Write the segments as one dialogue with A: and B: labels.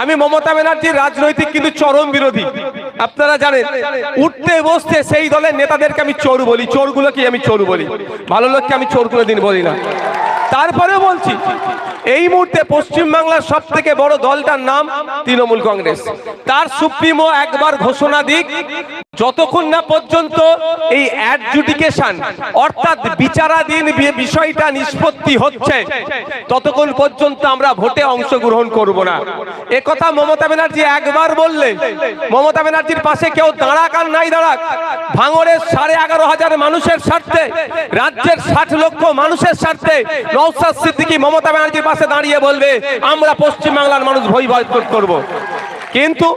A: আমি মমতা ব্যানার্জির রাজনৈতিক কিন্তু চরম বিরোধী। আপনারা জানেন, উঠতে বসতে সেই দলের নেতাদেরকে আমি চোর বলি, চোরগুলোকে আমি চোর বলি, ভালো লোককে আমি চোর কোনোদিন বলি না। তারপরেও বলছি, এই মুহূর্তে পশ্চিমবাংলার সব থেকে বড় দলটার নাম তৃণমূল কংগ্রেস। তার সুপ্রিমো একবার ঘোষণা দিক, যতক্ষণ না পর্যন্ত এই অ্যাডজুডিকেশন অর্থাৎ বিচারাধীন বিষয়টা নিষ্পত্তি হচ্ছে, ততক্ষণ পর্যন্ত আমরা ভোটে অংশগ্রহণ করব না। এ কথা মমতা ব্যানার্জি একবার বললে, মমতা ব্যানার্জির পাশে কেউ দাঁড়াক আর নাই দাঁড়াক, ভাঙড়ের 11,500 মানুষের স্বার্থে, রাজ্যের 60 লক্ষ মানুষের স্বার্থে নওশাদ সিদ্দিকী মমতা ব্যানার্জির পাশে দাঁড়িয়ে বলবে আমরা পশ্চিমবাংলার মানুষ ভয় বয়কট করব। কিন্তু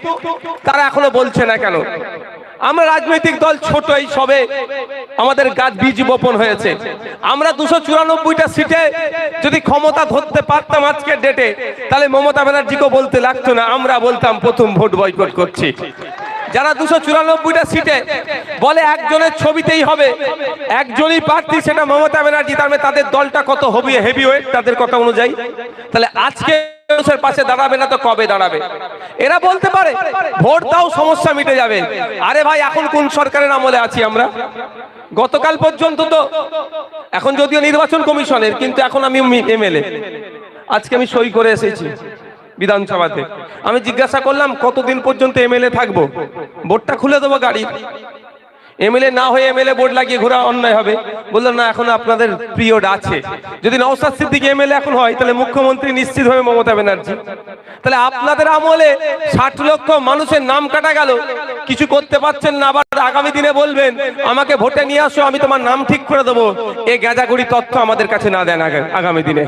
A: তারা এখনো বলছে না কেন? আমরা রাজনৈতিক দল ছোট, এই সবে আমাদের গাছ বীজ বপন হয়েছে। আমরা 294টা সিটে যদি ক্ষমতা ধরতে পারতাম আজকের ডেটে, তাহলে মমতা ব্যানার্জিকে বলতে লাগতো না, আমরা বলতাম প্রথম ভোট বয়কট করছি। যারা 294টা সিটে বলে একজনের ছবিতেই হবে, একজনই প্রার্থী, সেটা মমতা ব্যানার্জি, তার মানে তাদের দলটা কত হেভিওয়েট তাদের কথা অনুযায়ী। তাহলে আজকে মানুষের পাশে দাঁড়াবে না তো কবে দাঁড়াবে? এরা বলতে পারে ভোট দাও সমস্যা মিটে যাবে। আরে ভাই, এখন কোন সরকারের আমলে আছি আমরা? গতকাল পর্যন্ত তো, এখন যদিও নির্বাচন কমিশনের, কিন্তু এখন আমি এমএলএ, আজকে আমি সই করে এসেছি বিধানসভাতে। আমি জিজ্ঞাসা করলাম কতদিন পর্যন্ত এমএলএ থাকবো, বোর্ডটা খুলে দেবো গাড়ি। এমএলএ না হয়ে এমএলএ বোর্ড লাগিয়ে ঘোরা অন্যায় হবে। বললো না, এখন আপনাদের পিরিয়ড আছে। যদি নওশাদ সিদ্দিকী এমএলএ এখন হয়, তাহলে মুখ্যমন্ত্রী নিশ্চিত হবে মমতা ব্যানার্জি। তাহলে আপনাদের আমলে 60 লক্ষ মানুষের নাম কাটা গেল, কিছু করতে পারছেন না, আবার আগামী দিনে বলবেন আমাকে ভোটে নিয়ে আসো, আমি তোমার নাম ঠিক করে দেবো। এই গাঁজাগুড়ি তথ্য আমাদের কাছে না দেন আগামী দিনে।